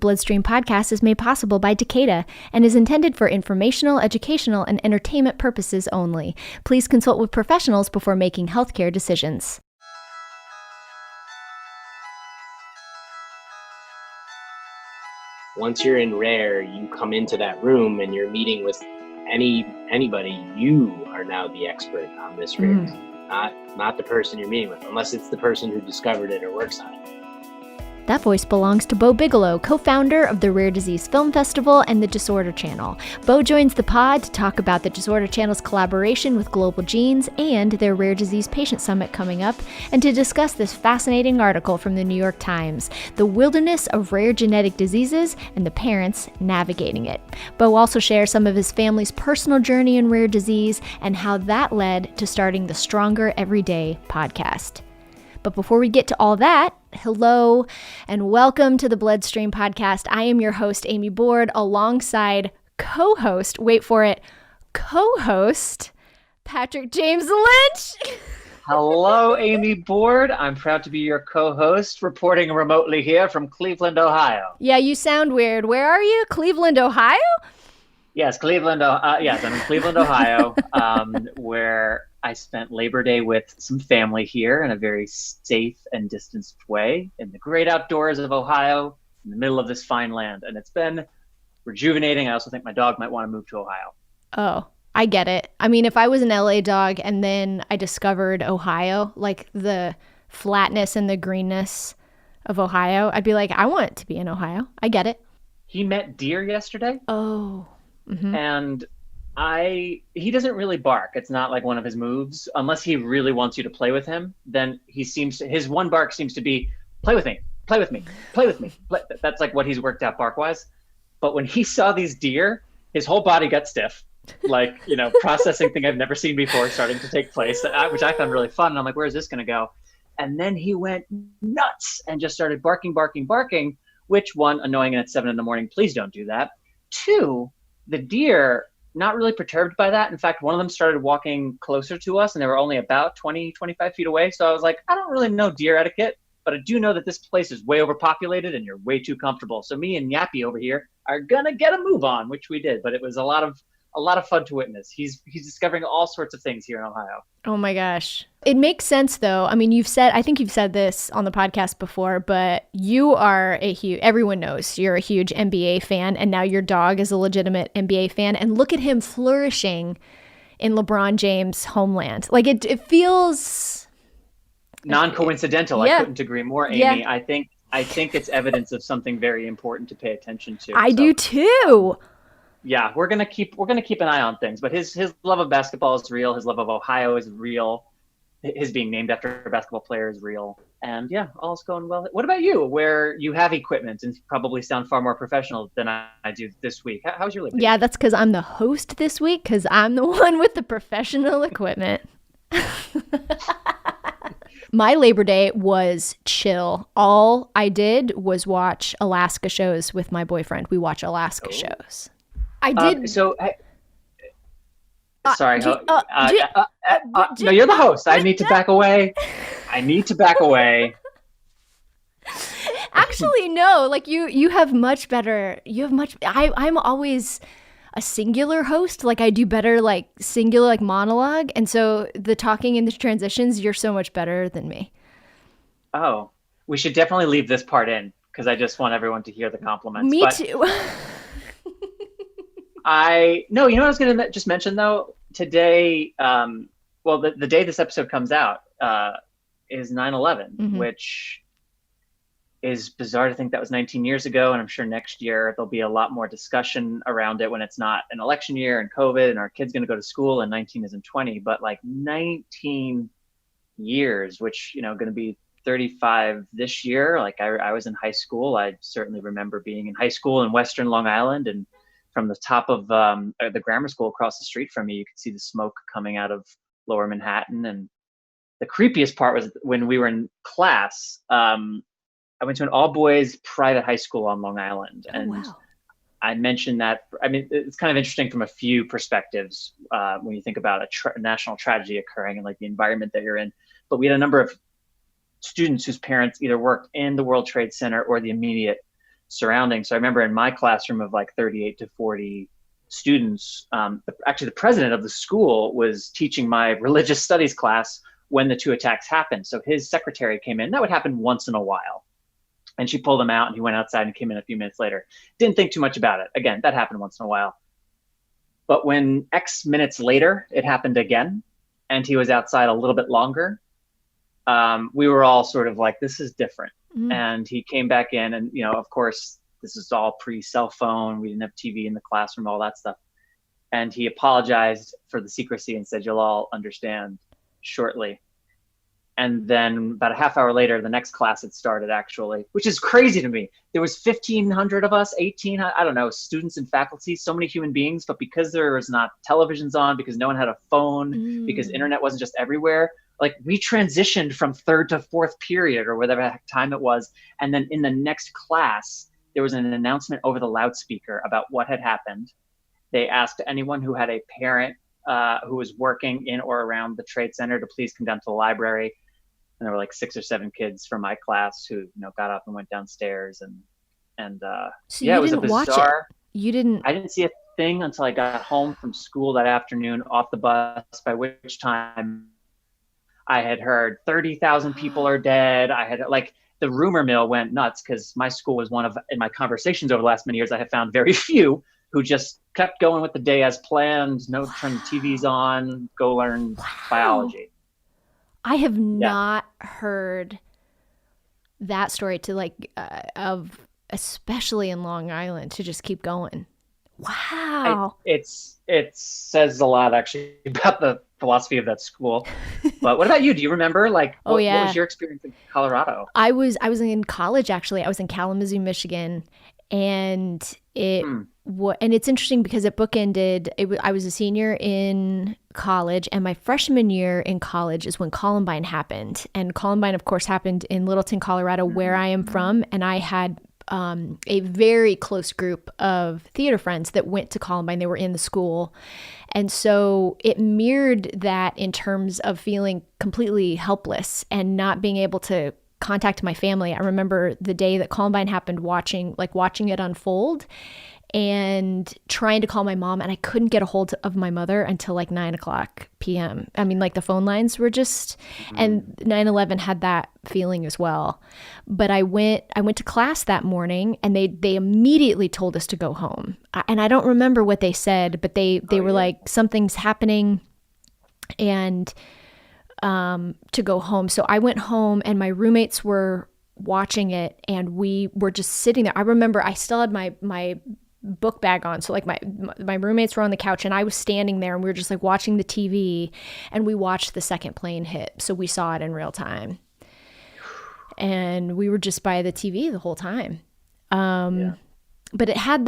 BloodStream podcast is made possible by Takeda and is intended for informational, educational, and entertainment purposes only. Please consult with professionals before making healthcare decisions. Once you're in rare, you come into that room and you're meeting with anybody. You are now the expert on this rare, not the person you're meeting with, unless it's the person who discovered it or works on it. That voice belongs to Bo Bigelow, co-founder of the Rare Disease Film Festival and the Disorder Channel. Bo joins the pod to talk about the Disorder Channel's collaboration with Global Genes and their Rare Disease Patient Summit coming up, and to discuss this fascinating article from the New York Times, The Wilderness of Rare Genetic Diseases and the Parents Navigating It. Bo also shares some of his family's personal journey in rare disease and how that led to starting the Stronger Everyday podcast. But before we get to all that, hello and welcome to the BloodStream podcast. I am your host, Amy Board, alongside co-host, wait for it, co-host, Patrick James Lynch. Hello, Amy Board. I'm proud to be your co-host, reporting remotely here from Cleveland, Ohio. Yeah, you sound weird. Where are you? Cleveland, Ohio? Yes, Cleveland. Yes, I'm in Cleveland, Ohio, where I spent Labor Day with some family here in a very safe and distanced way in the great outdoors of Ohio, in the middle of this fine land. And it's been rejuvenating. I also think my dog might want to move to Ohio. Oh, I get it. I mean, if I was an LA dog and then I discovered Ohio, like the flatness and the greenness of Ohio, I'd be like, I want to be in Ohio. I get it. He met deer yesterday. Oh. Mm-hmm. And he doesn't really bark. It's not like one of his moves. Unless he really wants you to play with him, then his one bark seems to be, play with me, play with me, play with me. That's like what he's worked out bark-wise. But when he saw these deer, his whole body got stiff. Like, processing thing I've never seen before starting to take place, which I found really fun. And I'm like, where's this going to go? And then he went nuts and just started barking, which, one, annoying, and at 7 a.m, please don't do that. 2, the deer, not really perturbed by that. In fact, one of them started walking closer to us and they were only about 20, 25 feet away. So I was like, I don't really know deer etiquette, but I do know that this place is way overpopulated and you're way too comfortable. So me and Yappy over here are gonna get a move on, which we did, but it was a lot of fun to witness. He's discovering all sorts of things here in Ohio. Oh my gosh. It makes sense though. I mean, I think you've said this on the podcast before, but you are everyone knows you're a huge NBA fan, and now your dog is a legitimate NBA fan, and look at him flourishing in LeBron James' homeland. Like it feels non-coincidental. Yeah. I couldn't agree more, Amy. Yeah. I think it's evidence of something very important to pay attention to. I do too. Yeah, we're gonna keep an eye on things, but his love of basketball is real. His love of Ohio is real. His being named after a basketball player is real. And yeah, all's going well. What about you, where you have equipment and probably sound far more professional than I do this week? How's your Labor Day? Yeah, that's because I'm the host this week, because I'm the one with the professional equipment. My Labor Day was chill. All I did was watch Alaska shows with my boyfriend. We watch Alaska shows. I did. Sorry. No, you're the host. I need to back away. Actually, no. Like you have much better. I'm always a singular host. Like I do better, like singular, like monologue. And so the talking and the transitions, you're so much better than me. Oh, we should definitely leave this part in because I just want everyone to hear the compliments. Me too. you know what I was going to just mention though? Today, the day this episode comes out is 9/11, which is bizarre to think that was 19 years ago. And I'm sure next year there'll be a lot more discussion around it when it's not an election year and COVID and our kid's going to go to school and 19 isn't 20, but like 19 years, which, going to be 35 this year. Like I was in high school. I certainly remember being in high school in Western Long Island, and from the top of the grammar school across the street from me, you could see the smoke coming out of Lower Manhattan. And the creepiest part was when we were in class, I went to an all-boys private high school on Long Island. And wow. I mentioned that, it's kind of interesting from a few perspectives when you think about a national tragedy occurring and like the environment that you're in. But we had a number of students whose parents either worked in the World Trade Center or the immediate surrounding. So I remember in my classroom of like 38 to 40 students, actually the president of the school was teaching my religious studies class when the two attacks happened. So his secretary came in. That would happen once in a while. And she pulled him out, and he went outside and came in a few minutes later. Didn't think too much about it. Again, that happened once in a while. But when X minutes later, it happened again, and he was outside a little bit longer, we were all sort of like, this is different. And he came back in, and, you know, of course, this is all pre-cell phone. We didn't have TV in the classroom, all that stuff. And he apologized for the secrecy and said, you'll all understand shortly. And then about a half hour later, the next class had started, actually, which is crazy to me. There was 1,500 of us, 18, I don't know, students and faculty, so many human beings. But because there was not televisions on, because no one had a phone, because internet wasn't just everywhere, like we transitioned from third to fourth period or whatever time it was. And then in the next class, there was an announcement over the loudspeaker about what had happened. They asked anyone who had a parent who was working in or around the Trade Center to please come down to the library. And there were like 6 or 7 kids from my class who, you know, got up and went downstairs, and so yeah, you it was a didn't watch bizarre. it. You didn't. I didn't see a thing until I got home from school that afternoon off the bus, by which time I had heard 30,000 people are dead. I had, like, the rumor mill went nuts, because my school was one of, in my conversations over the last many years, I have found very few who just kept going with the day as planned. No, turn the TVs on, go learn biology. I have not heard that story of especially in Long Island, to just keep going. Wow. It says a lot, actually, about the philosophy of that school. But what about you? Do you remember, like, what was your experience in Colorado? I was in college, actually. I was in Kalamazoo, Michigan, and and it's interesting because it bookended. I was a senior in college, and my freshman year in college is when Columbine happened. And Columbine, of course, happened in Littleton, Colorado, where I am from. And I had a very close group of theater friends that went to Columbine. They were in the school. And so it mirrored that in terms of feeling completely helpless and not being able to contact my family. I remember the day that Columbine happened, watching it unfold and trying to call my mom, and I couldn't get a hold of my mother until like 9:00 p.m. I mean, like, the phone lines were just, and 9/11 had that feeling as well. But I went to class that morning, and they immediately told us to go home. And I don't remember what they said, but they were like, something's happening, and to go home. So I went home, and my roommates were watching it, and we were just sitting there. I remember I still had my book bag on. So like my roommates were on the couch, and I was standing there, and we were just like watching the TV, and we watched the second plane hit. So we saw it in real time, and we were just by the TV the whole time. But it had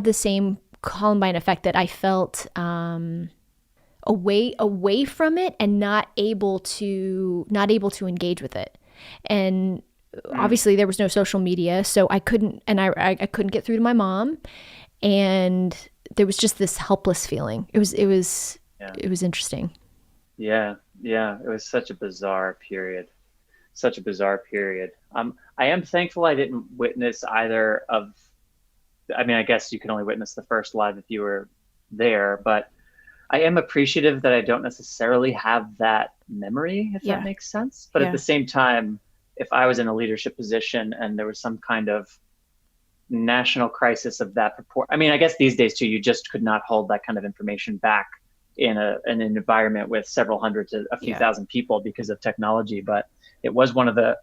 the same Columbine effect, that I felt, away from it, and not able to engage with it. And obviously there was no social media, so I couldn't get through to my mom, and there was just this helpless feeling. It was interesting. Yeah. It was such a bizarre period. I am thankful I didn't witness either of, I mean, I guess you can only witness the first live if you were there, but I am appreciative that I don't necessarily have that memory, if that makes sense. But at the same time, if I was in a leadership position and there was some kind of national crisis of that purport, I mean, I guess these days too, you just could not hold that kind of information back in an environment with several hundred to a few thousand people because of technology. But it was one of the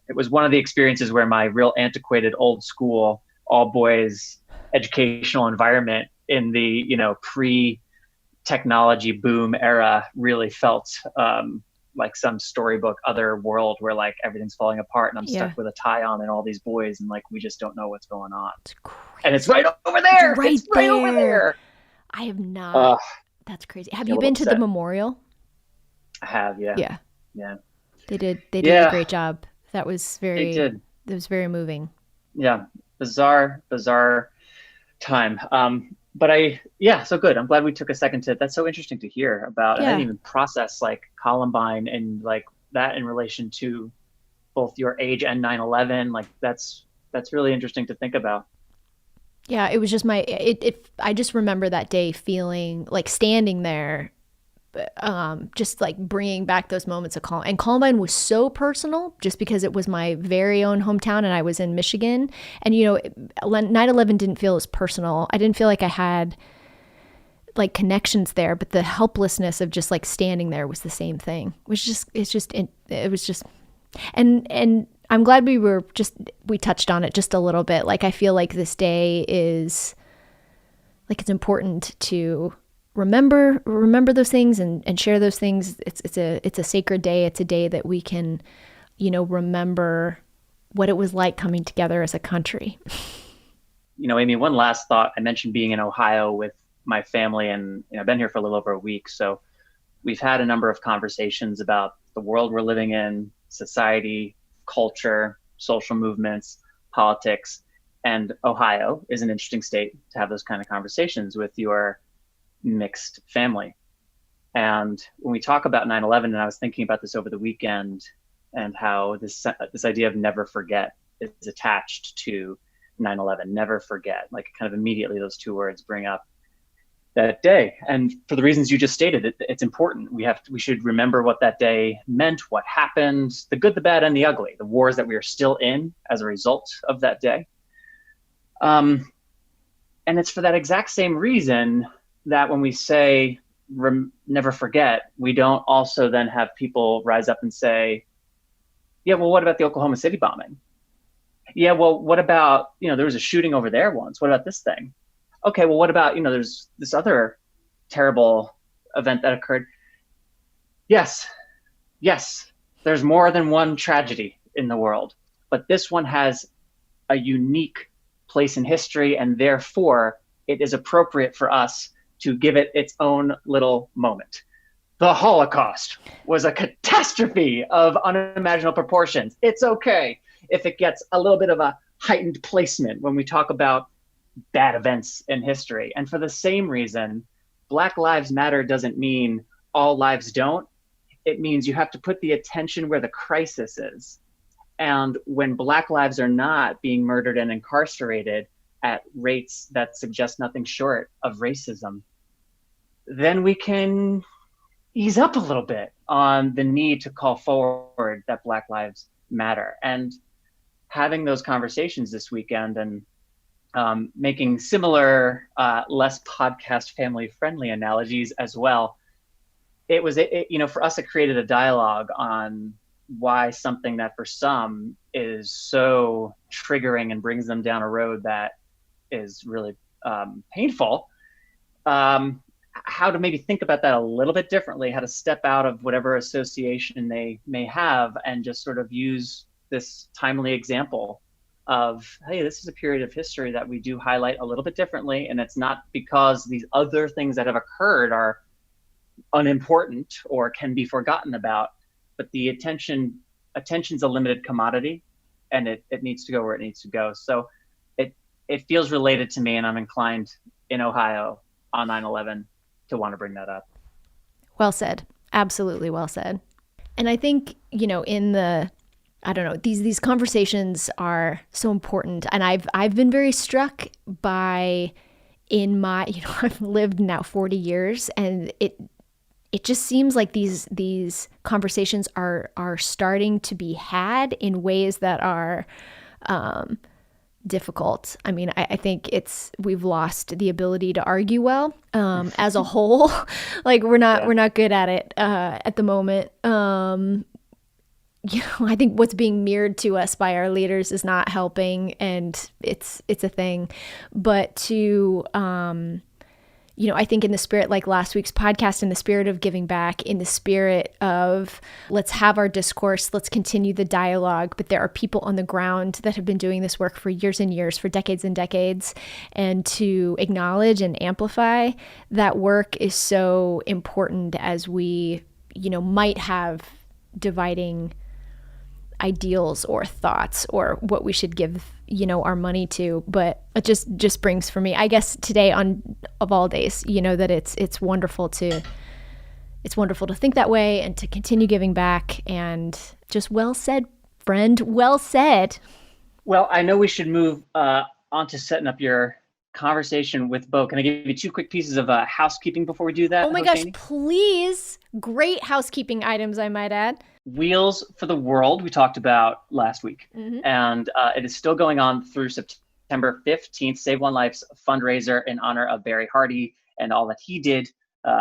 experiences where my real antiquated old school, all boys educational environment in the, pre-technology boom era really felt like some storybook other world where like everything's falling apart and I'm stuck with a tie on and all these boys, and like we just don't know what's going on. It's crazy. And it's right over there. It's right over there. I have not. That's crazy. Have you been to the memorial? I have, yeah. Yeah. They did a great job. That was very. They did. It was very moving. Yeah, bizarre time. But so good. I'm glad we took a second that's so interesting to hear about. I didn't even process like Columbine and like that in relation to both your age and 9/11. Like that's that's really interesting to think about. Yeah, it was just I just remember that day feeling like standing there, just like bringing back those moments of Columbine. And Columbine was so personal just because it was my very own hometown and I was in Michigan. And, 9/11 didn't feel as personal. I didn't feel like I had like connections there, but the helplessness of just like standing there was the same thing. It was just, and I'm glad we touched on it just a little bit. Like, I feel like this day is like, it's important to remember those things and share those things. It's a sacred day. It's a day that we can, remember what it was like coming together as a country. Amy, one last thought. I mentioned being in Ohio with my family, and I've been here for a little over a week. So we've had a number of conversations about the world we're living in, society, culture, social movements, politics, and Ohio is an interesting state to have those kind of conversations with your mixed family. And when we talk about 9/11, and I was thinking about this over the weekend, and how this idea of never forget is attached to 9/11, never forget, like kind of immediately those two words bring up that day. And for the reasons you just stated, it's important. We should remember what that day meant, what happened, the good, the bad, and the ugly, the wars that we are still in as a result of that day. And it's for that exact same reason that when we say never forget, we don't also then have people rise up and say, yeah, well, what about the Oklahoma City bombing? Yeah, well, what about, there was a shooting over there once. What about this thing? Okay, well, what about, there's this other terrible event that occurred. Yes, there's more than one tragedy in the world, but this one has a unique place in history, and therefore it is appropriate for us to give it its own little moment. The Holocaust was a catastrophe of unimaginable proportions. It's okay if it gets a little bit of a heightened placement when we talk about bad events in history. And for the same reason, Black Lives Matter doesn't mean all lives don't. It means you have to put the attention where the crisis is. And when Black lives are not being murdered and incarcerated at rates that suggest nothing short of racism, then we can ease up a little bit on the need to call forward that Black Lives Matter. And having those conversations this weekend and making similar, less podcast family friendly analogies as well. It was, for us, it created a dialogue on why something that for some is so triggering and brings them down a road that is really painful. How to maybe think about that a little bit differently, how to step out of whatever association they may have and just sort of use this timely example of, hey, this is a period of history that we do highlight a little bit differently. And it's not because these other things that have occurred are unimportant or can be forgotten about, but the attention's a limited commodity, and it needs to go where it needs to go. So it feels related to me, and I'm inclined in Ohio on 9/11 to want to bring that up. Well said. Absolutely well said. And I think, these conversations are so important. And I've been very struck by I've lived now 40 years, and it just seems like these conversations are starting to be had in ways that are difficult. I mean, I think we've lost the ability to argue well as a whole. Like we're not good at it at the moment. I think what's being mirrored to us by our leaders is not helping, and it's a thing. But to I think in the spirit, like last week's podcast, in the spirit of giving back, in the spirit of let's have our discourse, let's continue the dialogue. But there are people on the ground that have been doing this work for years and years, for decades and decades. And to acknowledge and amplify that work is so important as we, might have dividing ideals or thoughts or what we should give our money to. But it just brings for me, I guess today of all days, that it's wonderful to think that way and to continue giving back. And just well said, friend, well said. Well, I know we should move on to setting up your conversation with Bo. Can I give you 2 quick pieces of housekeeping before we do that? Oh my gosh, please. Great housekeeping items, I might add. Wheels for the World, we talked about last week. And it is still going on through September 15th, Save One Life's fundraiser in honor of Barry Hardy and all that he did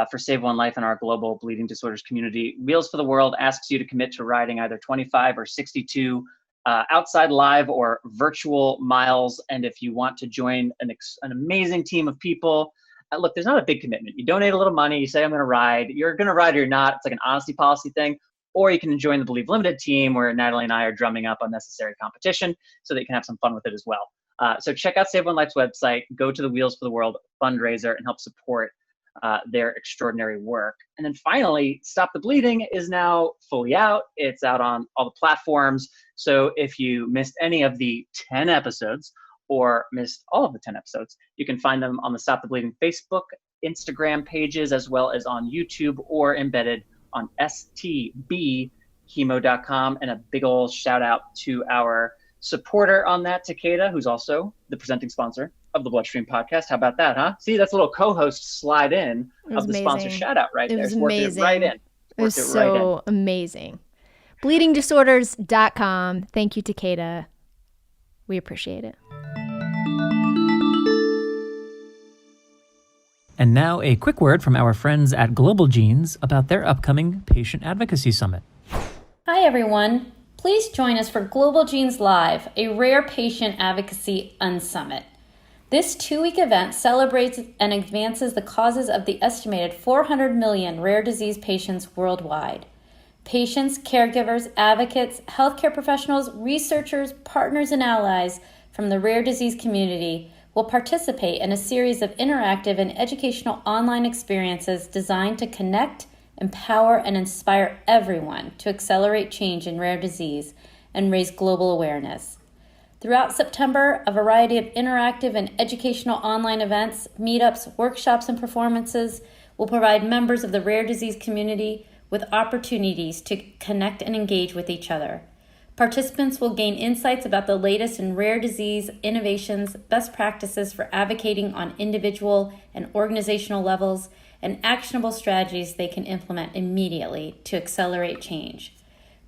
for Save One Life in our global bleeding disorders community. Wheels for the World asks you to commit to riding either 25 or 62 outside live or virtual miles. And if you want to join an amazing team of people, look, there's not a big commitment. You donate a little money, you say, I'm going to ride. You're going to ride or you're not. It's like an honesty policy thing. Or you can join the Believe Limited team where Natalie and I are drumming up unnecessary competition so that you can have some fun with it as well. So check out Save One Life's website, go to the Wheels for the World fundraiser and help support their extraordinary work. And then finally, Stop the Bleeding is now fully out. It's out on all the platforms. So if you missed any of the 10 episodes or missed all of the 10 episodes, you can find them on the Stop the Bleeding Facebook, Instagram pages, as well as on YouTube or embedded on stbchemo.com. And a big old shout out to our supporter on that, Takeda, who's also the presenting sponsor of the BloodStream podcast. How about that, huh? See, that's a little co-host slide in of the sponsor shout out right there. It was amazing. It was so amazing. bleedingdisorders.com. Thank you, Takeda. We appreciate it. And now a quick word from our friends at Global Genes about their upcoming Patient Advocacy Summit. Hi, everyone. Please join us for Global Genes Live, a rare patient advocacy unsummit. This 2-week event celebrates and advances the causes of the estimated 400 million rare disease patients worldwide. Patients, caregivers, advocates, healthcare professionals, researchers, partners, and allies from the rare disease community will participate in a series of interactive and educational online experiences designed to connect, empower, and inspire everyone to accelerate change in rare disease and raise global awareness. Throughout September, a variety of interactive and educational online events, meetups, workshops, and performances will provide members of the rare disease community with opportunities to connect and engage with each other. Participants will gain insights about the latest in rare disease innovations, best practices for advocating on individual and organizational levels, and actionable strategies they can implement immediately to accelerate change.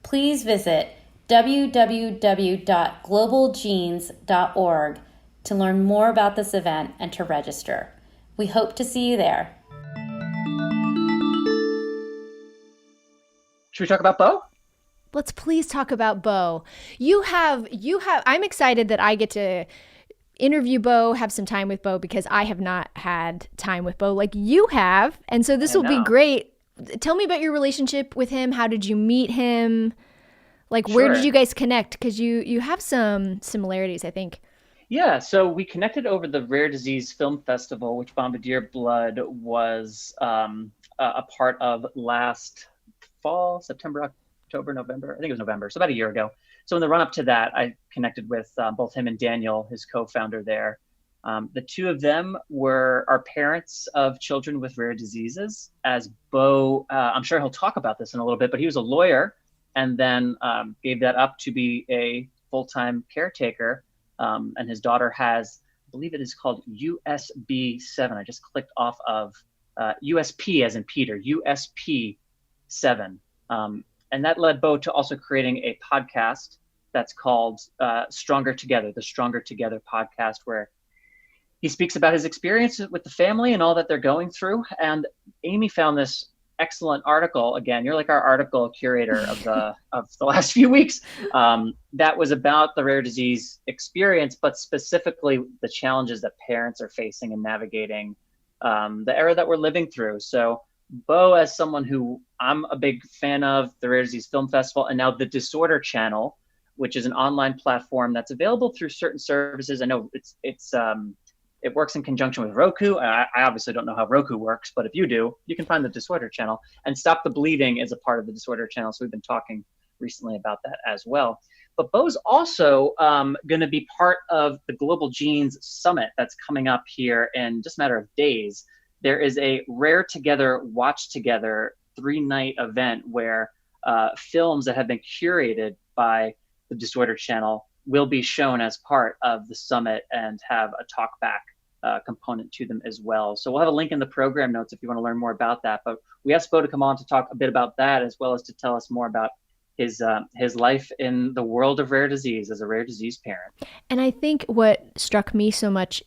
Please visit www.globalgenes.org to learn more about this event and to register. We hope to see you there. Should we talk about Bo? Let's please talk about Bo. I'm excited that I get to interview Bo, have some time with Bo, because I have not had time with Bo like you have. And so this will be great. Tell me about your relationship with him. How did you meet him? Like, where did you guys connect? Because you have some similarities, I think. Yeah, so we connected over the Rare Disease Film Festival, which Bombardier Blood was a part of last fall, September, October, November. I think it was November, so about a year ago. So in the run-up to that, I connected with both him and Daniel, his co-founder there. The two of them are parents of children with rare diseases. As Bo, I'm sure he'll talk about this in a little bit, but he was a lawyer and then gave that up to be a full-time caretaker. And his daughter has, I believe it is called USB-7. I just clicked off of USP as in Peter, USP-7. And that led Bo to also creating a podcast that's called Stronger Together, the Stronger Together podcast, where he speaks about his experiences with the family and all that they're going through. And Amy found this excellent article. Again, you're like our article curator of the last few weeks. That was about the rare disease experience, but specifically the challenges that parents are facing in navigating the era that we're living through. So Bo, as someone who I'm a big fan of, the Rare Disease Film Festival, and now the Disorder Channel, which is an online platform that's available through certain services. I know it works in conjunction with Roku. I obviously don't know how Roku works, but if you do, you can find the Disorder Channel. And Stop the Bleeding is a part of the Disorder Channel, so we've been talking recently about that as well. But Bo's also going to be part of the Global Genes Summit that's coming up here in just a matter of days. There is a Rare Together, Watch Together 3-night event where films that have been curated by the Disorder Channel will be shown as part of the summit and have a talk back component to them as well. So we'll have a link in the program notes if you want to learn more about that. But we asked Bo to come on to talk a bit about that, as well as to tell us more about his life in the world of rare disease as a rare disease parent. And I think what struck me so much,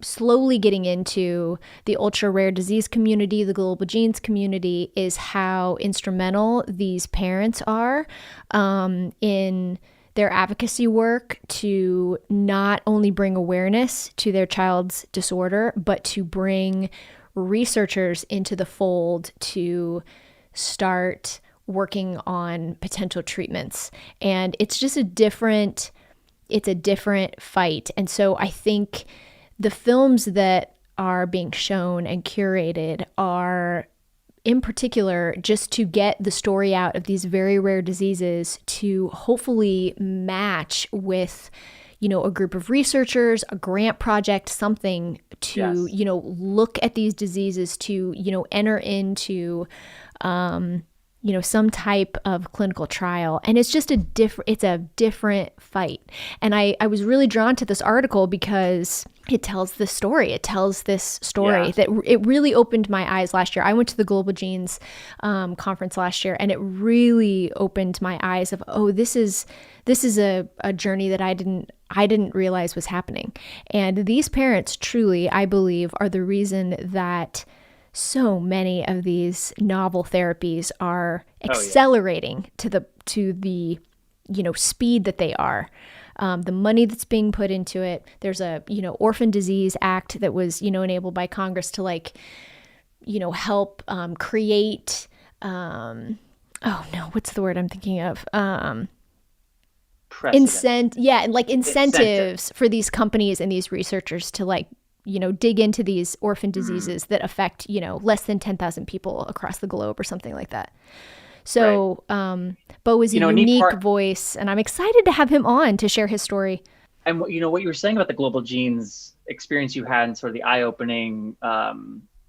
slowly getting into the ultra rare disease community, the Global Genes community, is how instrumental these parents are in their advocacy work to not only bring awareness to their child's disorder, but to bring researchers into the fold to start working on potential treatments. And it's just a different fight. And so I think the films that are being shown and curated are, in particular, just to get the story out of these very rare diseases to hopefully match with, a group of researchers, a grant project, something to, look at these diseases, to, enter into, some type of clinical trial. And it's just a different fight. And I was really drawn to this article because it tells this story. It tells this story that it really opened my eyes last year. I went to the Global Genes conference last year, and it really opened my eyes of, this is a journey that I didn't realize was happening. And these parents truly, I believe, are the reason that so many of these novel therapies are accelerating to the speed that they are. The money that's being put into it. There's a Orphan Disease Act that was enabled by Congress to help create what's the word I'm thinking of? Incentives for these companies and these researchers to dig into these orphan diseases that affect, less than 10,000 people across the globe or something like that. So Bo is a unique voice, and I'm excited to have him on to share his story. And what you were saying about the Global Genes experience you had and sort of the eye-opening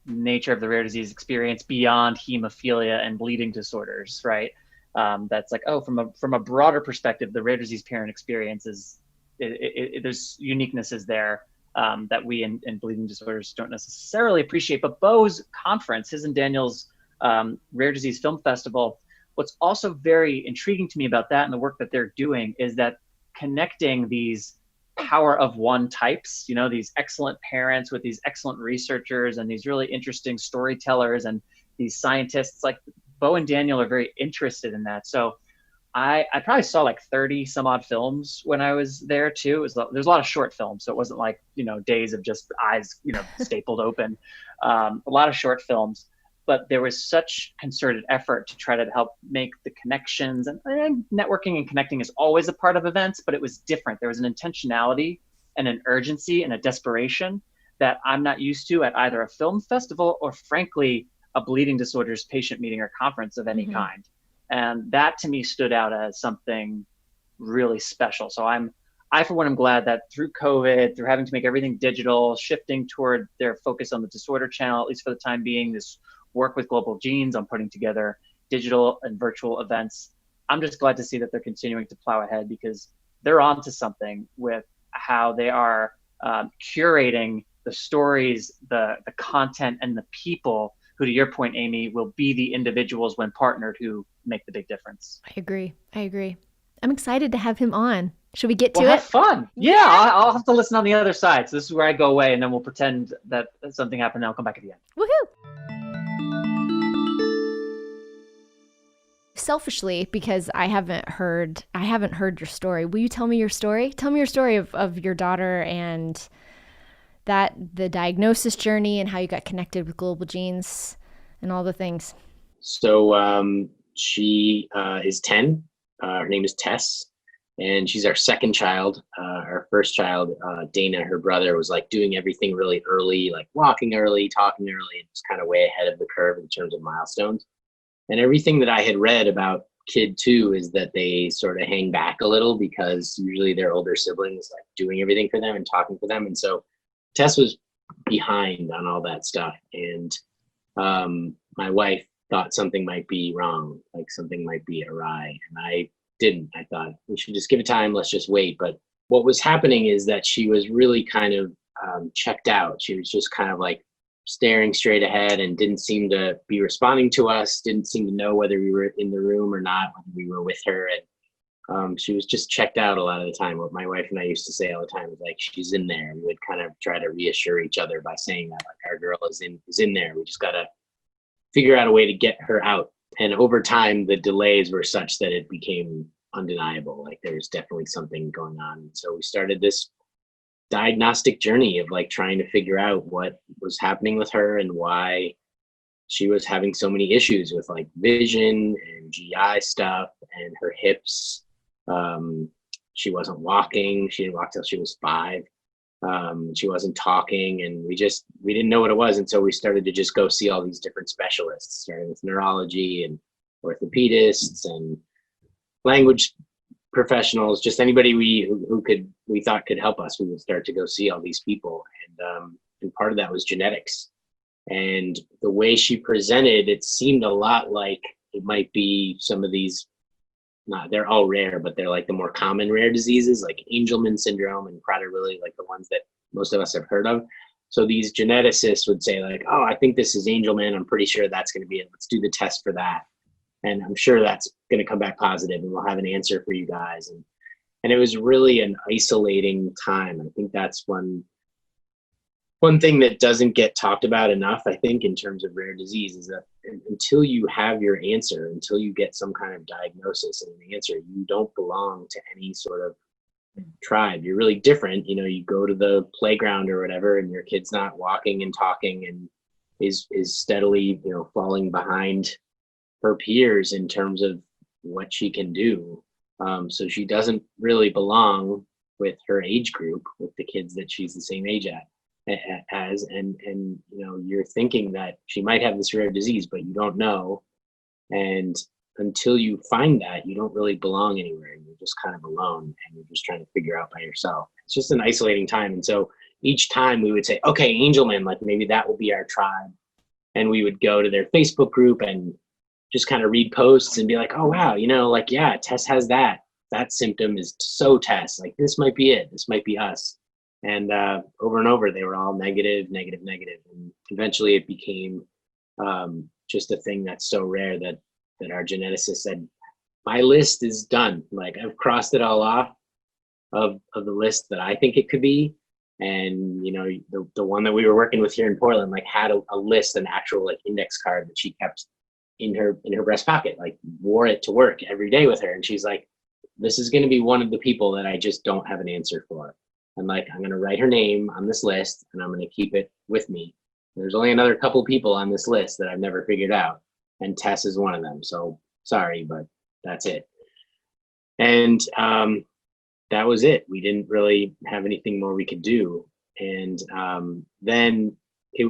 nature of the rare disease experience beyond hemophilia and bleeding disorders, right? That's from a broader perspective, the rare disease parent experience is, there's uniquenesses there that we in bleeding disorders don't necessarily appreciate. But Bo's conference, his and Daniel's Rare Disease Film Festival, what's also very intriguing to me about that and the work that they're doing is that connecting these power of one types, these excellent parents with these excellent researchers and these really interesting storytellers and these scientists, like Bo and Daniel are very interested in that. So I probably saw 30 some odd films when I was there too. There's a lot of short films, so it wasn't days of just eyes, stapled open. A lot of short films, but there was such concerted effort to try to help make the connections, and networking and connecting is always a part of events, but it was different. There was an intentionality and an urgency and a desperation that I'm not used to at either a film festival or, frankly, a bleeding disorders patient meeting or conference of any kind. And that to me stood out as something really special. So I for one am glad that through COVID, through having to make everything digital, shifting toward their focus on the disorder channel, at least for the time being, this work with Global Genes on putting together digital and virtual events. I'm just glad to see that they're continuing to plow ahead because they're onto something with how they are curating the stories, the content, and the people who, to your point, Amy, will be the individuals when partnered who make the big difference. I agree. I'm excited to have him on. Should we get to it? Have fun. Yeah, I'll have to listen on the other side. So this is where I go away, and then we'll pretend that something happened, and I'll come back at the end. Woohoo! Selfishly, because I haven't heard your story. Will you tell me your story? Tell me your story of your daughter and the diagnosis journey and how you got connected with Global Genes and all the things. So she is 10. Her name is Tess, and she's our second child. Our first child, Dana, her brother, was doing everything really early, walking early, talking early, and just kind of way ahead of the curve in terms of milestones. And everything that I had read about kid 2 is that they sort of hang back a little because usually their older siblings doing everything for them and talking for them. And so Tess was behind on all that stuff. And my wife thought something might be wrong, something might be awry. And I didn't. I thought we should just give it time. Let's just wait. But what was happening is that she was really kind of checked out. She was just kind of like staring straight ahead and didn't seem to be responding to us, didn't seem to know whether we were in the room or not, whether we were with her. And she was just checked out a lot of the time. What my wife and I used to say all the time was like, she's in there. And we would kind of try to reassure each other by saying that, like, our girl is in there. We just got to figure out a way to get her out. And over time, the delays were such that it became undeniable. Like, there's definitely something going on. So we started this diagnostic journey of like trying to figure out what was happening with her and why she was having so many issues with like vision and GI stuff and her hips. She wasn't walking. She didn't walk till she was 5. She wasn't talking, and we didn't know what it was. And so we started to just go see all these different specialists, starting with neurology and orthopedists and language professionals, just anybody we thought could help us. We would start to go see all these people. And part of that was genetics. And the way she presented, it seemed a lot like it might be some of these, they're all rare, but they're like the more common rare diseases like Angelman syndrome and Prader-Willi, like the ones that most of us have heard of. So these geneticists would say like, oh, I think this is Angelman. I'm pretty sure that's going to be it. Let's do the test for that. And I'm sure that's going to come back positive and we'll have an answer for you guys. And it was really an isolating time. I think that's one thing that doesn't get talked about enough, I think, in terms of rare disease, is that until you have your answer, until you get some kind of diagnosis and an answer, you don't belong to any sort of tribe. You're really different. You know, you go to the playground or whatever, and your kid's not walking and talking and is steadily, falling behind her peers in terms of what she can do. So she doesn't really belong with her age group, with the kids that she's the same age as, and you're thinking that she might have this rare disease, but you don't know. And until you find that, you don't really belong anywhere. You're just kind of alone, and you're just trying to figure out by yourself. It's just an isolating time. And so each time we would say, okay, Angelman, like maybe that will be our tribe. And we would go to their Facebook group and just kind of read posts and be like, oh, wow, yeah, Tess has that symptom is so Tess, like this might be it. This might be us. And over and over, they were all negative. And eventually it became just a thing that's so rare that our geneticist said, my list is done. Like, I've crossed it all off of the list that I think it could be. And, the one that we were working with here in Portland, like, had a list, an actual like index card that she kept in her breast pocket, like wore it to work every day with her. And she's like, this is going to be one of the people that I just don't have an answer for. And like, I'm going to write her name on this list and I'm going to keep it with me. There's only another couple people on this list that I've never figured out. And Tess is one of them. So sorry, but that's it. And that was it. We didn't really have anything more we could do. And then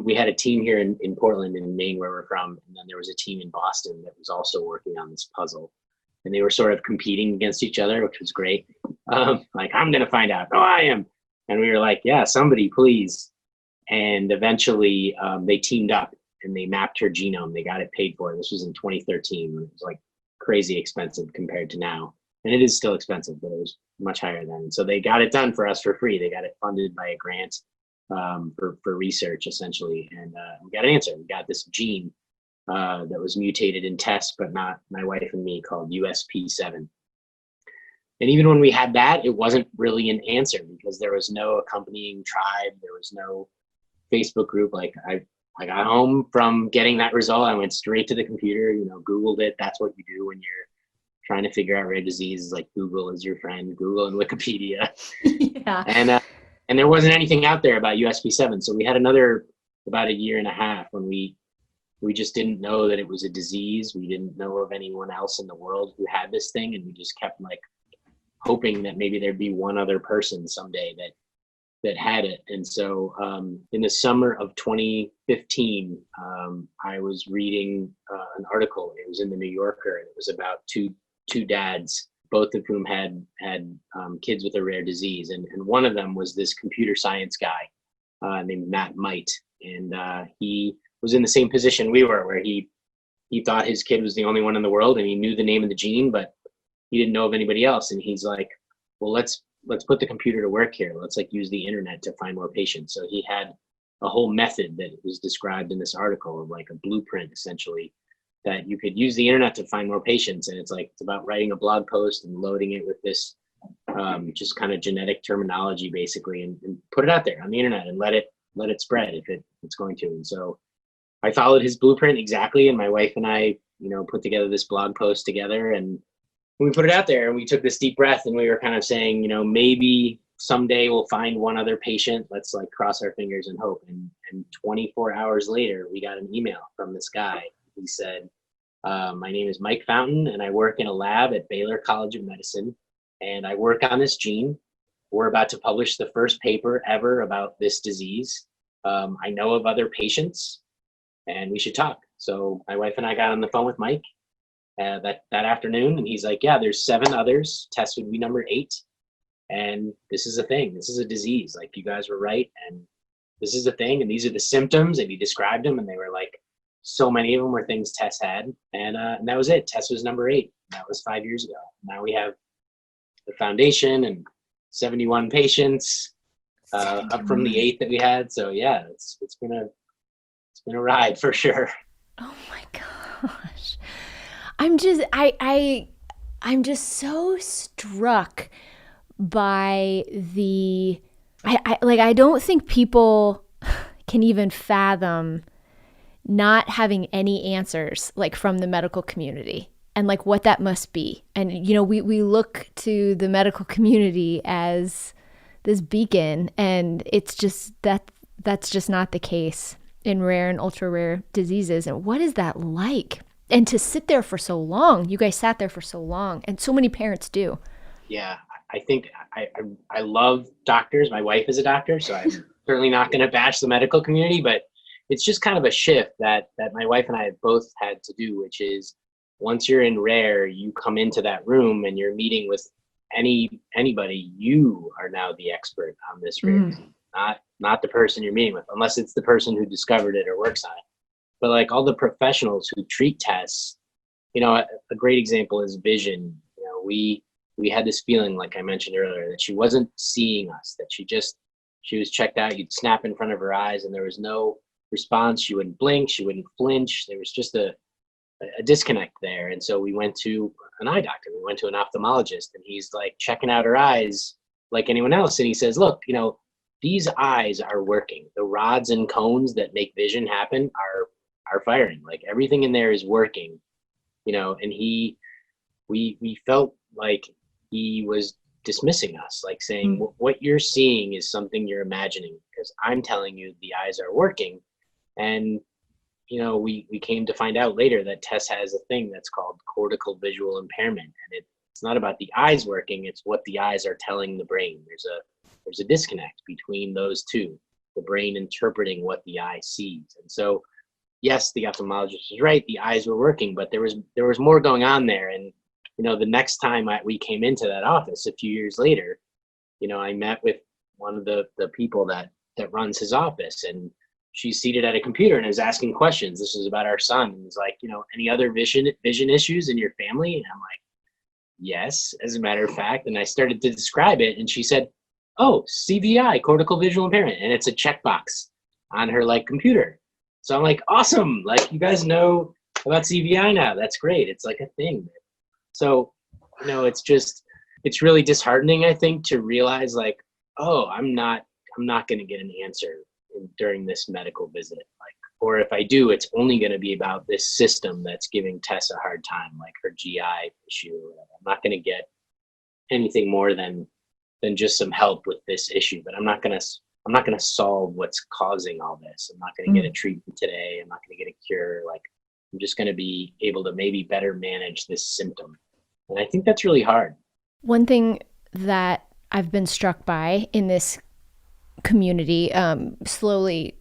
we had a team here in Portland, in Maine, where we're from. And then there was a team in Boston that was also working on this puzzle. And they were sort of competing against each other, which was great. Like, I'm going to find out. Oh, I am. And we were like, yeah, somebody, please. And eventually they teamed up and they mapped her genome. They got it paid for. This was in 2013. When it was like crazy expensive compared to now. And it is still expensive, but it was much higher then. So they got it done for us for free. They got it funded by a grant for research, essentially. And we got an answer. We got this gene that was mutated in Tess, but not my wife and me, called USP7. And even when we had that, it wasn't really an answer because there was no accompanying tribe. There was no Facebook group. Like, I got home from getting that result. I went straight to the computer, Googled it. That's what you do when you're trying to figure out rare diseases. Like, Google is your friend, Google and Wikipedia. Yeah. And there wasn't anything out there about USP7. So we had about a year and a half when we just didn't know that it was a disease. We didn't know of anyone else in the world who had this thing. And we just kept like hoping that maybe there'd be one other person someday that had it. And so in the summer of 2015, I was reading an article. It was in the New Yorker, and it was about two dads, both of whom had kids with a rare disease. And one of them was this computer science guy named Matt Might. And he was in the same position we were, where he thought his kid was the only one in the world, and he knew the name of the gene, but he didn't know of anybody else. And he's like, well, let's put the computer to work here. Let's like use the internet to find more patients. So he had a whole method that was described in this article of like a blueprint essentially that you could use the internet to find more patients. And it's about writing a blog post and loading it with this just kind of genetic terminology basically, and put it out there on the internet and let it spread if it's going to. And so I followed his blueprint exactly, and my wife and I, put together this blog post together, and we put it out there, and we took this deep breath, and we were kind of saying, maybe someday we'll find one other patient. Let's like cross our fingers and hope. And 24 hours later, we got an email from this guy. He said, my name is Mike Fountain, and I work in a lab at Baylor College of Medicine, and I work on this gene. We're about to publish the first paper ever about this disease. I know of other patients, and we should talk. So my wife and I got on the phone with Mike that afternoon, and he's like, yeah, there's 7 others. Tess would be number 8. And this is a thing. This is a disease. Like, you guys were right. And this is a thing. And these are the symptoms. And he described them. And they were like, so many of them were things Tess had. And that was it. Tess was number 8. That was 5 years ago. Now we have the foundation and 71 patients up from the 8 that we had. So yeah, it's been a ride for sure. Oh my gosh. I'm just so struck by I don't think people can even fathom not having any answers like from the medical community and like what that must be. And we look to the medical community as this beacon, and it's just that's just not the case in rare and ultra rare diseases. And what is that like? And to sit there for so long, you guys sat there for so long, and so many parents do. Yeah, I think I love doctors. My wife is a doctor, so I'm certainly not going to bash the medical community, but it's just kind of a shift that my wife and I have both had to do, which is once you're in rare, you come into that room and you're meeting with anybody, you are now the expert on this rare, not the person you're meeting with, unless it's the person who discovered it or works on it. But like all the professionals who treat tests, a great example is vision. We had this feeling, like I mentioned earlier, that she wasn't seeing us, that she was checked out. You'd snap in front of her eyes and there was no response. She wouldn't blink, she wouldn't flinch. There was just a disconnect there. And so we went to an eye doctor. We went to an ophthalmologist, and he's like checking out her eyes like anyone else. And he says, look, these eyes are working. The rods and cones that make vision happen are firing. Like, everything in there is working, and we felt like he was dismissing us, like saying, what you're seeing is something you're imagining, because I'm telling you the eyes are working. And we came to find out later that Tess has a thing that's called cortical visual impairment, and it's not about the eyes working, it's what the eyes are telling the brain. There's a disconnect between those two, the brain interpreting what the eye sees. And so yes, the ophthalmologist was right, the eyes were working, but there was more going on there. And the next time we came into that office a few years later, I met with one of the people that runs his office, and she's seated at a computer and is asking questions. This is about our son. And he's like, any other vision issues in your family? And I'm like, yes, as a matter of fact. And I started to describe it, and she said, oh, CVI, cortical visual impairment. And it's a checkbox on her like computer. So I'm like, awesome. Like, you guys know about CVI now. That's great. It's like a thing. So, it's really disheartening, I think, to realize like, oh, I'm not going to get an answer during this medical visit. Like, or if I do, it's only going to be about this system that's giving Tess a hard time, like her GI issue. I'm not going to get anything more than just some help with this issue, but I'm not going to solve what's causing all this. I'm not going to get a treatment today. I'm not going to get a cure. Like, I'm just going to be able to maybe better manage this symptom. And I think that's really hard. One thing that I've been struck by in this community, slowly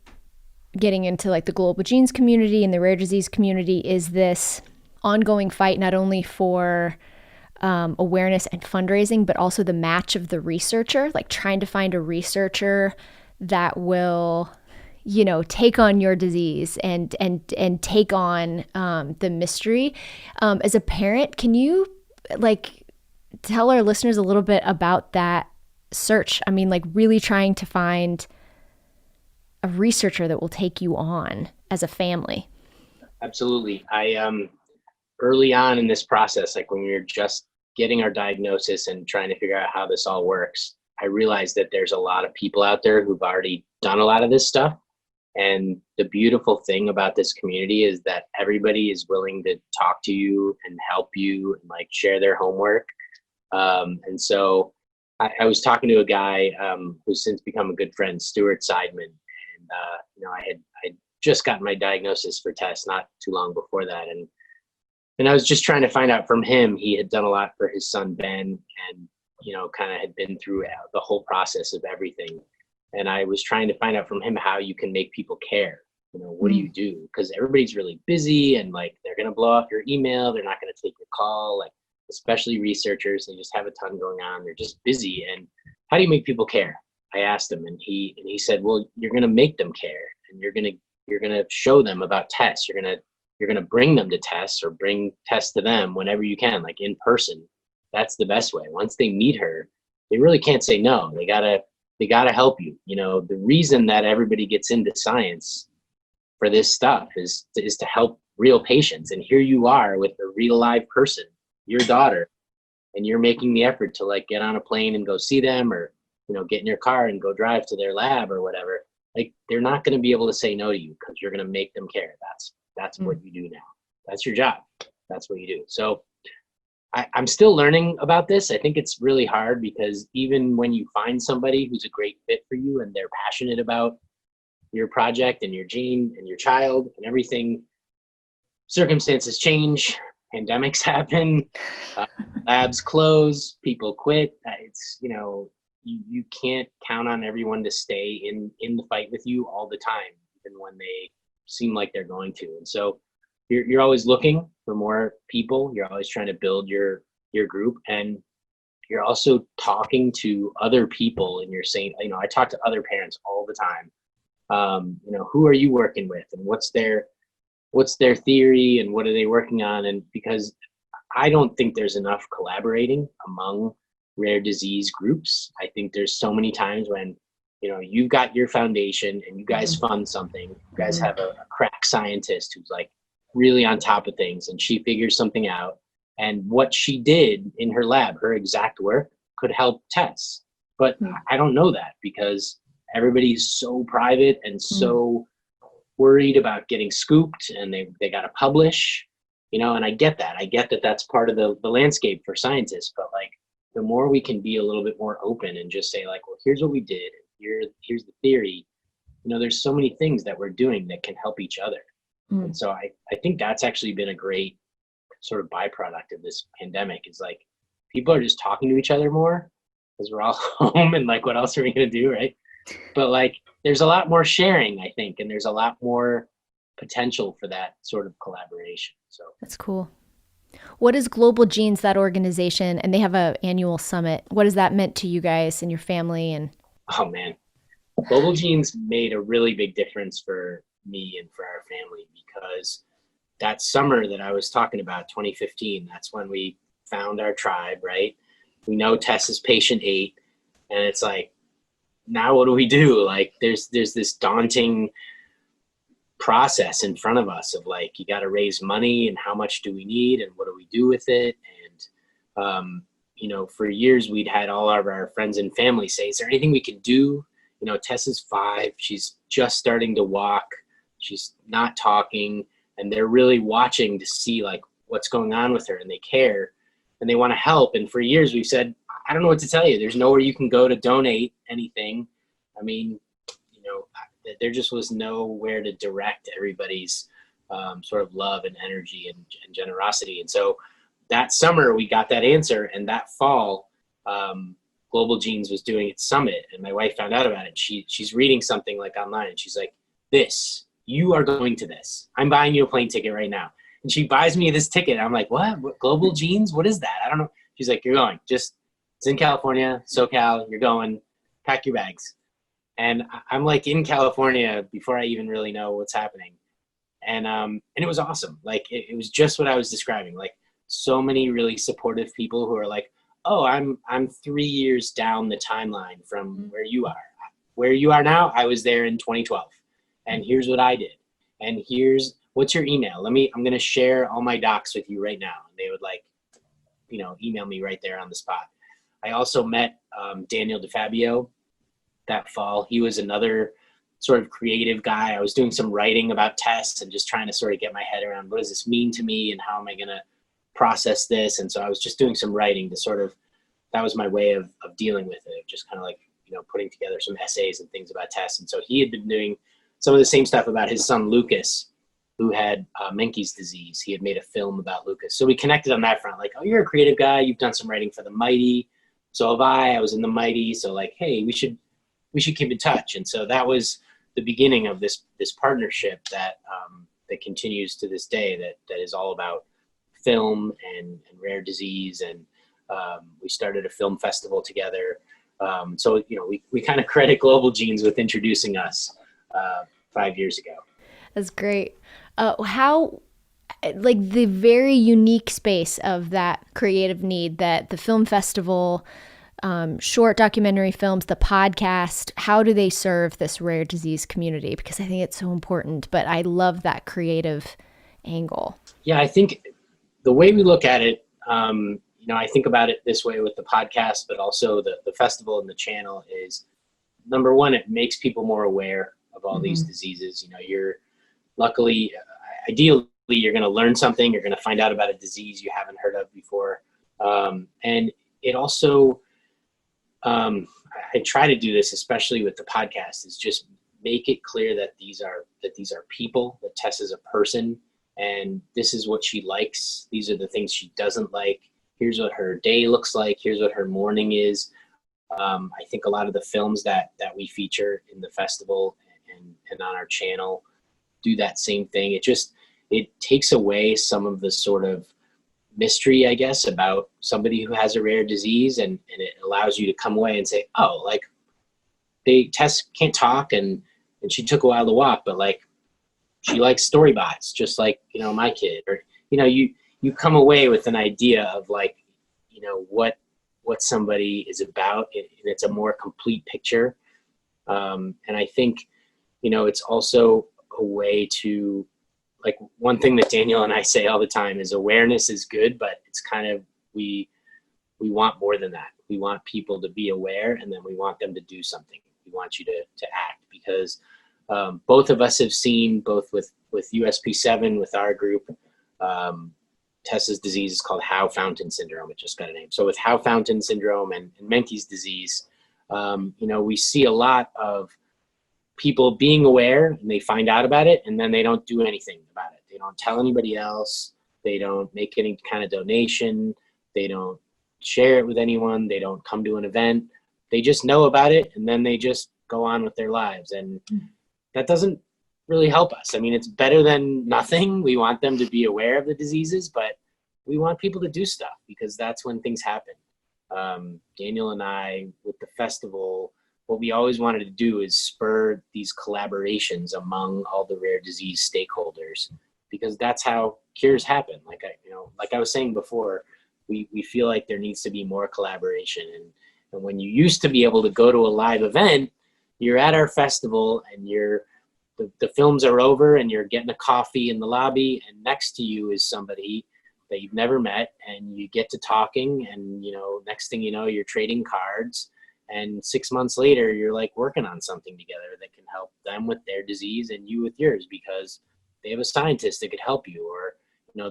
getting into like the global genes community and the rare disease community, is this ongoing fight not only for awareness and fundraising, but also the match of the researcher, like trying to find a researcher that will, take on your disease and take on the mystery. As a parent, can you tell our listeners a little bit about that search. I mean, like really trying to find a researcher that will take you on as a family. Absolutely. I early on in this process, like when we were just getting our diagnosis and trying to figure out how this all works, I realized that there's a lot of people out there who've already done a lot of this stuff. And the beautiful thing about this community is that everybody is willing to talk to you and help you and like share their homework. And so I was talking to a guy who's since become a good friend, Stuart Seidman. And, I just got my diagnosis for tests not too long before that. And I was just trying to find out from him. He had done a lot for his son, Ben, and, kind of had been through the whole process of everything. And I was trying to find out from him how you can make people care. What do you do? Because everybody's really busy and like they're going to blow up your email. They're not going to take your call, like especially researchers. They just have a ton going on. They're just busy. And how do you make people care? I asked him, and he said, well, you're going to make them care, and you're going to show them about tests. You're going to bring them to tests or bring tests to them whenever you can, like in person. That's the best way. Once they meet her, they really can't say no. They gotta help you. The reason that everybody gets into science for this stuff is to help real patients. And here you are with a real live person, your daughter, and you're making the effort to like get on a plane and go see them, or get in your car and go drive to their lab or whatever. Like they're not going to be able to say no to you because you're going to make them care. That's what you do now. That's your job. That's what you do. So I'm still learning about this. I think it's really hard because even when you find somebody who's a great fit for you and they're passionate about your project and your gene and your child and everything, circumstances change, pandemics happen, labs close, people quit. It's, you can't count on everyone to stay in the fight with you all the time, even when they seem like they're going to. And so you're always looking for more people. You're always trying to build your group, and you're also talking to other people, and you're saying, I talk to other parents all the time. Who are you working with, and what's their theory, and what are they working on? And because I don't think there's enough collaborating among rare disease groups. I think there's so many times when you've got your foundation and you guys fund something. You guys have a crack scientist who's like really on top of things, and she figures something out, and what she did in her lab, her exact work, could help tests. But I don't know that because everybody's so private and so worried about getting scooped, and they got to publish, and I get that that's part of the landscape for scientists. But like the more we can be a little bit more open and just say like, well, here's what we did, here's the theory, there's so many things that we're doing that can help each other. And so I think that's actually been a great sort of byproduct of this pandemic, is like people are just talking to each other more because we're all home, and like what else are we going to do, right? But like there's a lot more sharing, I think, and there's a lot more potential for that sort of collaboration. So that's cool. What is Global Genes, that organization, and they have an annual summit? What has that meant to you guys and your family? And oh man, Global Genes made a really big difference for me and for our family, because that summer that I was talking about, 2015, that's when we found our tribe, right? We know Tess is patient 8, and it's like, now what do we do? Like there's this daunting process in front of us of like, you got to raise money, and how much do we need, and what do we do with it? And for years we'd had all of our friends and family say, is there anything we can do? Tess is 5, she's just starting to walk, she's not talking, and they're really watching to see like what's going on with her, and they care and they want to help. And for years we've said, I don't know what to tell you. There's nowhere you can go to donate anything. I mean, there just was nowhere to direct everybody's sort of love and energy and generosity. And so that summer we got that answer, and that fall Global Genes was doing its summit, and my wife found out about it. She's reading something like online, and she's like, you are going to this. I'm buying you a plane ticket right now. And she buys me this ticket. I'm like, what? Global Genes? What is that? I don't know. She's like, you're going. It's in California, SoCal. You're going. Pack your bags. And I'm like in California before I even really know what's happening. And it was awesome. Like it was just what I was describing. Like so many really supportive people who are like, oh, I'm 3 years down the timeline from where you are. Where you are now, I was there in 2012, and here's what I did. And what's your email? I'm going to share all my docs with you right now. And they would email me right there on the spot. I also met Daniel DeFabio that fall. He was another sort of creative guy. I was doing some writing about tests and just trying to sort of get my head around what does this mean to me and how am I going to process this. And so I was just doing some writing to sort of, that was my way of dealing with it, just kind of like, putting together some essays and things about tests. And so he had been doing some of the same stuff about his son, Lucas, who had Menkes disease. He had made a film about Lucas. So we connected on that front, like, oh, you're a creative guy. You've done some writing for The Mighty. So have I was in The Mighty. So like, hey, we should keep in touch. And so that was the beginning of this partnership that continues to this day, that is all about film and rare disease. And we started a film festival together. So we kind of credit Global Genes with introducing us 5 years ago. That's great. How, like, the very unique space of that creative need that the film festival, short documentary films, the podcast, how do they serve this rare disease community? Because I think it's so important, but I love that creative angle. Yeah, I think the way we look at it, I think about it this way with the podcast, but also the festival and the channel is, number one, it makes people more aware of all these diseases. You're luckily, ideally, you're going to learn something. You're going to find out about a disease you haven't heard of before. And it also, I try to do this, especially with the podcast, is just make it clear that these are people, that Tess is a person, and this is what she likes. These are the things she doesn't like. Here's what her day looks like. Here's what her morning is. I think a lot of the films that we feature in the festival and on our channel do that same thing. It takes away some of the sort of mystery, I guess, about somebody who has a rare disease, and it allows you to come away and say, oh, like, Tess can't talk and she took a while to walk, but like, she likes storybots, just like, my kid. Or, you come away with an idea of like, what somebody is about, and it's a more complete picture. And I think, it's also a way to, like, one thing that Daniel and I say all the time is awareness is good, but it's kind of, we want more than that. We want people to be aware, and then we want them to do something. We want you to act, because both of us have seen, both with USP7, with our group, Tess's disease is called Howe Fountain syndrome. It just got a name. So with Howe Fountain syndrome and Menkes disease, we see a lot of people being aware, and they find out about it, and then they don't do anything about it. They don't tell anybody else. They don't make any kind of donation. They don't share it with anyone. They don't come to an event. They just know about it, and then they just go on with their lives. And that doesn't really help us. I mean, it's better than nothing. We want them to be aware of the diseases, but we want people to do stuff, because that's when things happen. Daniel and I, with the festival, what we always wanted to do is spur these collaborations among all the rare disease stakeholders, because that's how cures happen. Like I was saying before, we feel like there needs to be more collaboration. And when you used to be able to go to a live event, you're at our festival and the films are over and you're getting a coffee in the lobby, and next to you is somebody that you've never met, and you get to talking, and next thing you know, you're trading cards, and 6 months later you're like working on something together that can help them with their disease and you with yours, because they have a scientist that could help you, or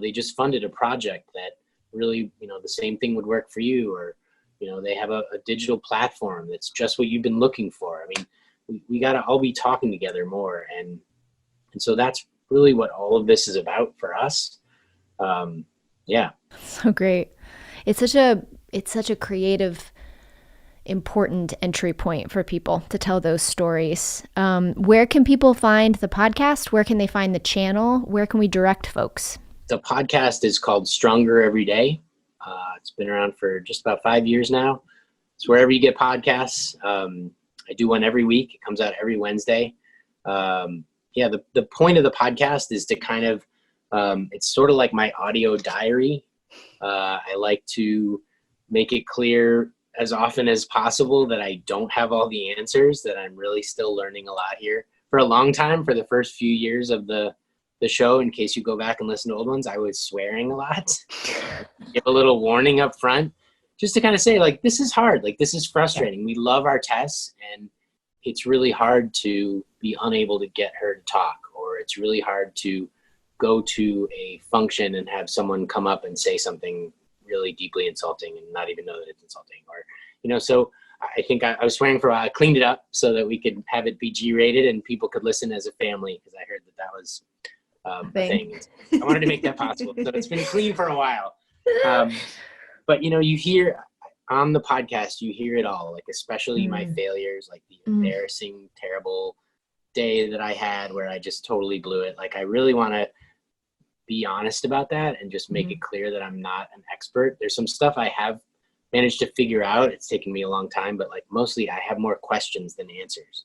they just funded a project that really the same thing would work for you, or they have a digital platform that's just what you've been looking for. I mean, we got to all be talking together more. And so that's really what all of this is about for us. Yeah. So great. It's such a creative, important entry point for people to tell those stories. Where can people find the podcast? Where can they find the channel? Where can we direct folks? The podcast is called Stronger Every Day. It's been around for just about 5 years now. It's wherever you get podcasts. I do one every week. It comes out every Wednesday. The point of the podcast is to kind of, it's sort of like my audio diary. I like to make it clear as often as possible that I don't have all the answers, that I'm really still learning a lot here. For a long time, for the first few years of the show, in case you go back and listen to old ones, I was swearing a lot. Give a little warning up front, just to kind of say, like, this is hard. Like, this is frustrating. We love our Tess, and it's really hard to be unable to get her to talk, or it's really hard to go to a function and have someone come up and say something really deeply insulting and not even know that it's insulting, or, so I think I was swearing for a while. I cleaned it up so that we could have it be G-rated and people could listen as a family, because I heard that was a thing. I wanted to make that possible. So it's been clean for a while. But, you hear on the podcast, you hear it all, like especially my failures, like the embarrassing, terrible day that I had where I just totally blew it. Like, I really want to be honest about that and just make it clear that I'm not an expert. There's some stuff I have managed to figure out. It's taken me a long time, but like mostly I have more questions than answers.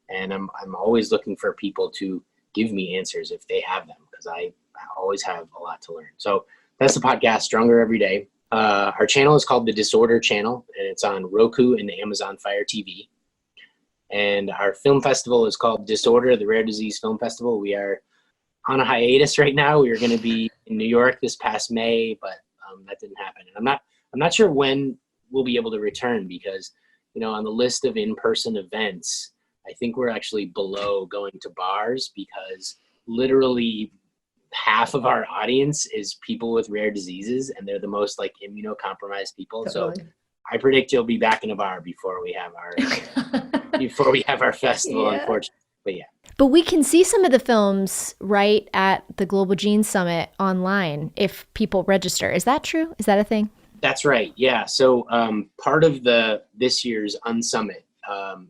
And I'm always looking for people to give me answers if they have them, because I always have a lot to learn. So that's the podcast, Stronger Every Day. Our channel is called the Disorder Channel, and it's on Roku and Amazon Fire TV. And our film festival is called Disorder, the Rare Disease Film Festival. We are on a hiatus right now. We were going to be in New York this past May, but that didn't happen. And I'm not sure when we'll be able to return, because, on the list of in-person events, I think we're actually below going to bars, because literally half of our audience is people with rare diseases, and they're the most like immunocompromised people. Totally. So I predict you'll be back in a bar before we have our festival, unfortunately. But yeah. But we can see some of the films right at the Global Gene Summit online if people register. Is that true? Is that a thing? That's right. Yeah. So part of this year's Unsummit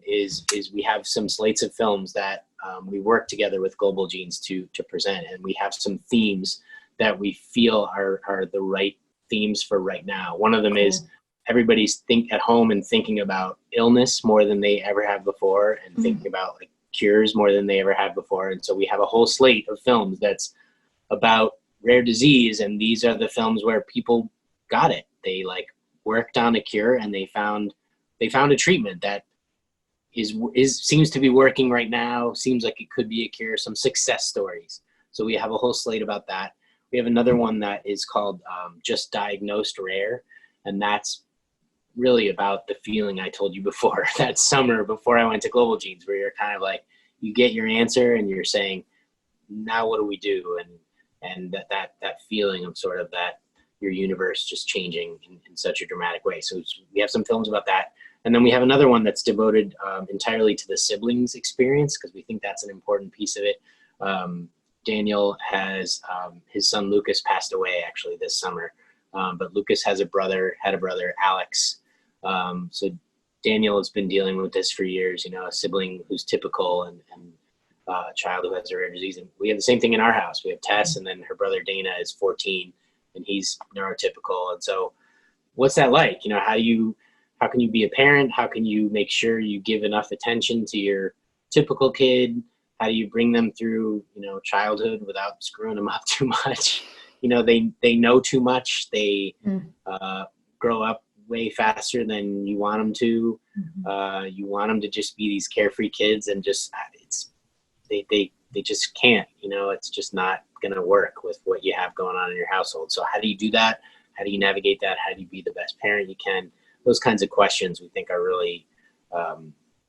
is we have some slates of films that we work together with Global Genes to present, and we have some themes that we feel are the right themes for right now. One of them is everybody's at home and thinking about illness more than they ever have before, and thinking about like cures more than they ever have before. And so we have a whole slate of films that's about rare disease, and these are the films where people got it. They like worked on a cure, and they found a treatment that seems to be working right now. Seems like it could be a cure. Some success stories. So we have a whole slate about that. We have another one that is called Just Diagnosed Rare, and that's really about the feeling I told you before, that summer before I went to Global Genes, where you're kind of like, you get your answer and you're saying, now what do we do? And that feeling of sort of that your universe just changing in such a dramatic way. So we have some films about that. And then we have another one that's devoted entirely to the siblings experience, because we think that's an important piece of it. Daniel has, his son Lucas passed away actually this summer. But Lucas had a brother, Alex. So Daniel has been dealing with this for years, a sibling who's typical and a child who has a rare disease. And we have the same thing in our house. We have Tess, and then her brother Dana is 14, and he's neurotypical. And so what's that like? How can you be a parent? How can you make sure you give enough attention to your typical kid? How do you bring them through, childhood without screwing them up too much? They know too much. They grow up way faster than you want them to. You want them to just be these carefree kids, and they just can't. It's just not going to work with what you have going on in your household. So how do you do that? How do you navigate that? How do you be the best parent you can? Those kinds of questions we think are really,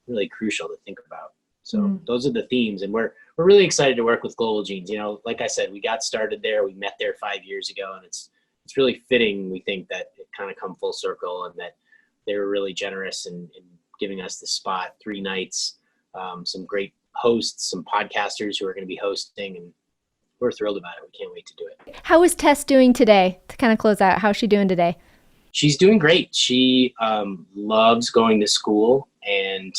really crucial to think about. So those are the themes, and we're really excited to work with Global Genes. Like I said, we got started there. We met there 5 years ago, and it's really fitting. We think that it kind of come full circle, and that they were really generous in giving us the spot, 3 nights, some great hosts, some podcasters who are going to be hosting, and we're thrilled about it. We can't wait to do it. How is Tess doing today? To kind of close out, how's she doing today? She's doing great. She loves going to school, and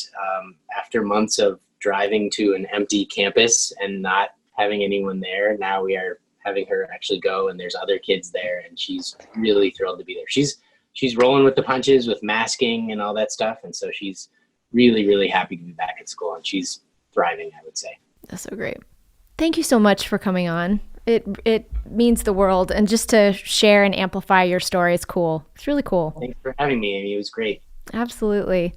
after months of driving to an empty campus and not having anyone there, now we are having her actually go, and there's other kids there, and she's really thrilled to be there. She's rolling with the punches with masking and all that stuff, and so she's really, really happy to be back at school, and she's thriving, I would say. That's so great. Thank you so much for coming on. it means the world. And just to share and amplify your story is cool. It's really cool. Thanks for having me, Amy. It was great. Absolutely.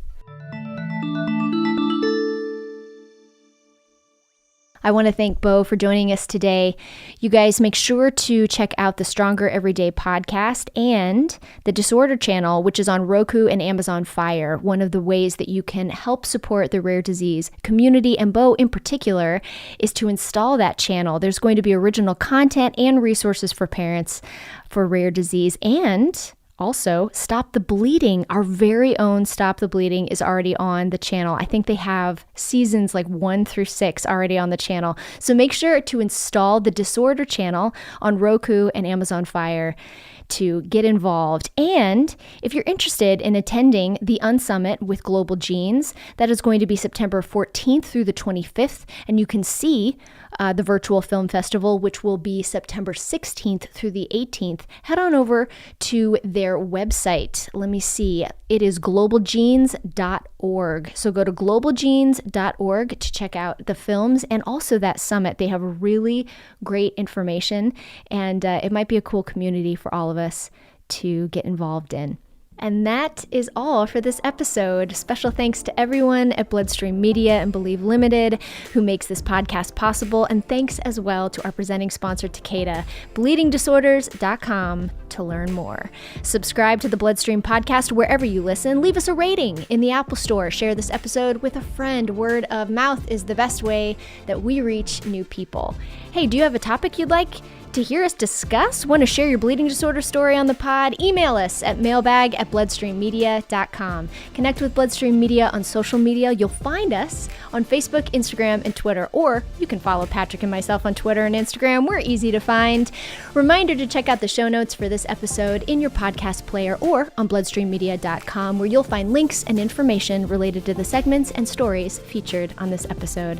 I want to thank Bo for joining us today. You guys make sure to check out the Stronger Everyday podcast and the Disorder channel, which is on Roku and Amazon Fire. One of the ways that you can help support the rare disease community, and Bo in particular, is to install that channel. There's going to be original content and resources for parents for rare disease, and also, Stop the Bleeding, our very own Stop the Bleeding, is already on the channel. I think they have seasons like 1 through 6 already on the channel. So make sure to install the Disorder channel on Roku and Amazon Fire to get involved. And if you're interested in attending the Unsummit with Global Genes, that is going to be September 14th through the 25th, and you can see the virtual film festival, which will be September 16th through the 18th. Head on over to their website. Let me see. It is globalgenes.org. So go to globalgenes.org to check out the films and also that summit. They have really great information, and it might be a cool community for all of us to get involved in. And that is all for this episode. Special thanks to everyone at BloodStream Media and Believe Limited who makes this podcast possible. And thanks as well to our presenting sponsor, Takeda, bleedingdisorders.com to learn more. Subscribe to the BloodStream podcast wherever you listen. Leave us a rating in the Apple Store. Share this episode with a friend. Word of mouth is the best way that we reach new people. Hey, do you have a topic you'd like to hear us discuss? Want to share your bleeding disorder story on the pod? Email us at mailbag@bloodstreammedia.com. Connect with BloodStream Media on social media. You'll find us on Facebook, Instagram, and Twitter, or you can follow Patrick and myself on Twitter and Instagram. We're easy to find. Reminder to check out the show notes for this episode in your podcast player or on bloodstreammedia.com, where you'll find links and information related to the segments and stories featured on this episode.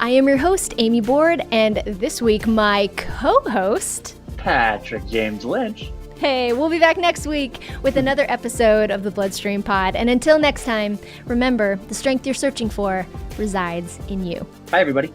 I am your host, Amy Board, and this week my co-host, Patrick James Lynch. Hey, we'll be back next week with another episode of the BloodStream Pod. And until next time, remember, the strength you're searching for resides in you. Bye, everybody.